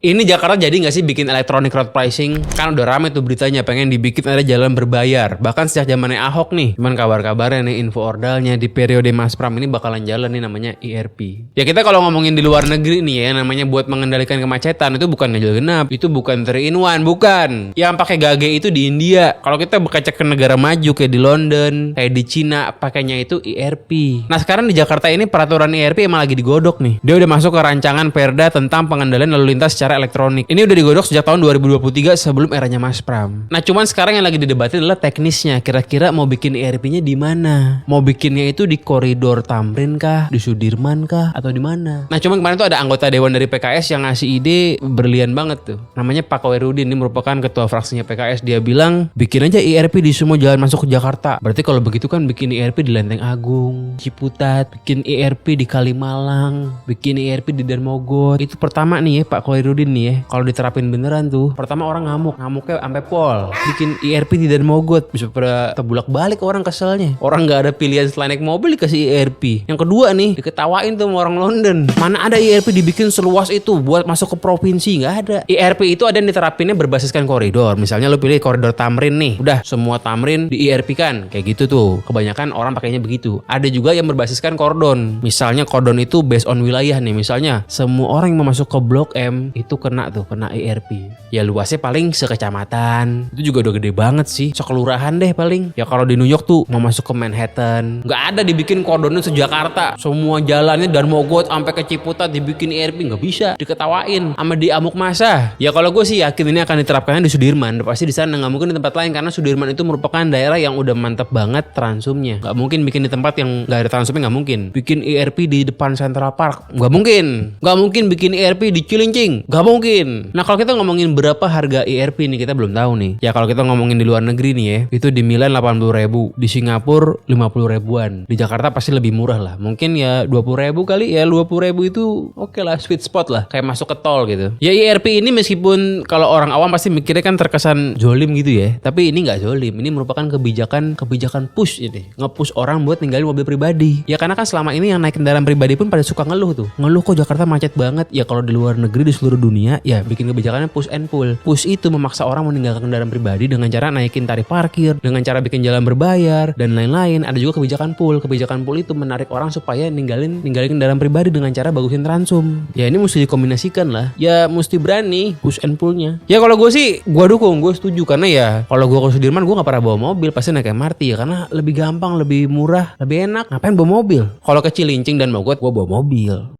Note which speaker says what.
Speaker 1: Ini Jakarta jadi nggak sih bikin electronic road pricing? Kan udah rame tuh beritanya pengen dibikin ada jalan berbayar. Bahkan sejak zamannya Ahok nih. Cuman kabar-kabarnya nih info ordalnya di periode Mas Pram ini bakalan jalan nih namanya ERP. Ya kita kalau ngomongin di luar negeri nih ya namanya buat mengendalikan kemacetan itu bukan ganjil genap, itu bukan 3-in-1, bukan. Yang pakai gage itu di India. Kalau kita berkaca ke negara maju kayak di London, kayak di Cina pakainya itu ERP. Nah sekarang di Jakarta ini peraturan ERP emang lagi digodok nih. Dia udah masuk ke rancangan Perda tentang pengendalian lalu lintas secara elektronik. Ini udah digodok sejak tahun 2023 sebelum eranya Mas Pram. Nah, cuman sekarang yang lagi didebatin adalah teknisnya. Kira-kira mau bikin ERP-nya di mana? Mau bikinnya itu di koridor Tamrin kah, di Sudirman kah, atau di mana? Nah, cuman kemarin tuh ada anggota dewan dari PKS yang ngasih ide berlian banget tuh. Namanya Pak Koirudin, ini merupakan ketua fraksinya PKS. Dia bilang, bikin aja ERP di semua jalan masuk ke Jakarta. Berarti kalau begitu kan bikin ERP di Lenteng Agung, Ciputat, bikin ERP di Kalimalang, bikin ERP di Darmogot. Itu pertama nih ya Pak Koirudin nih ya, kalau diterapin beneran tuh pertama orang ngamuknya sampai pol bikin ERP di Darmogot bisa pada terbulak balik orang keselnya, orang nggak ada pilihan selain naik mobil dikasih ERP. Yang kedua nih diketawain tuh sama orang London, mana ada ERP dibikin seluas itu buat masuk ke provinsi, nggak ada. ERP itu ada yang diterapinnya berbasiskan koridor, misalnya lo pilih koridor Tamrin nih, udah semua Tamrin di ERP kan kayak gitu tuh, kebanyakan orang pakainya begitu. Ada juga yang berbasiskan kordon, misalnya kordon itu based on wilayah nih, misalnya semua orang yang mau masuk ke Blok M itu kena ERP. Ya luasnya paling sekecamatan. Itu juga udah gede banget sih. Sekelurahan deh paling. Ya kalau di New York tuh mau masuk ke Manhattan, nggak ada dibikin kordonnya se-Jakarta. Semua jalannya dan Mogot sampai ke Ciputat dibikin ERP, nggak bisa. Diketawain sama di amuk masa. Ya kalau gue sih yakin ini akan diterapkannya di Sudirman. Pasti di sana, nggak mungkin di tempat lain karena Sudirman itu merupakan daerah yang udah mantep banget transumnya. Nggak mungkin bikin di tempat yang nggak ada transumnya, nggak mungkin. Bikin ERP di depan Central Park, nggak mungkin. Nggak mungkin bikin ERP di Cilincing, nggak mungkin. Nah kalau kita ngomongin berapa harga ERP nih kita belum tahu nih. Ya kalau kita ngomongin di luar negeri nih ya, itu di Milan 80.000, di Singapura 50.000-an, di Jakarta pasti lebih murah lah. Mungkin ya 20.000 kali ya, 20.000 itu oke lah, sweet spot lah, kayak masuk ke tol gitu. Ya ERP ini meskipun kalau orang awam pasti mikirnya kan terkesan zolim gitu ya, tapi ini nggak zolim. Ini merupakan kebijakan push ini, nge-push orang buat ninggalin mobil pribadi. Ya karena kan selama ini yang naik kendaraan pribadi pun pada suka ngeluh tuh, ngeluh kok Jakarta macet banget. Ya kalau di luar negeri di seluruh dunia ya bikin kebijakannya push and pull. Push itu memaksa orang meninggalkan kendaraan pribadi dengan cara naikin tarif parkir, dengan cara bikin jalan berbayar dan lain-lain. Ada juga kebijakan pull. Kebijakan pull itu menarik orang supaya ninggalin kendaraan pribadi dengan cara bagusin transum. Ya ini mesti dikombinasikan lah. Ya mesti berani push and pullnya. Ya kalau gue sih gue dukung, gue setuju karena ya kalau gue ke Sudirman gue nggak pernah bawa mobil, pasti naik MRT ya karena lebih gampang, lebih murah, lebih enak. Ngapain bawa mobil? Kalau ke Cilincing dan Mogot gue bawa mobil.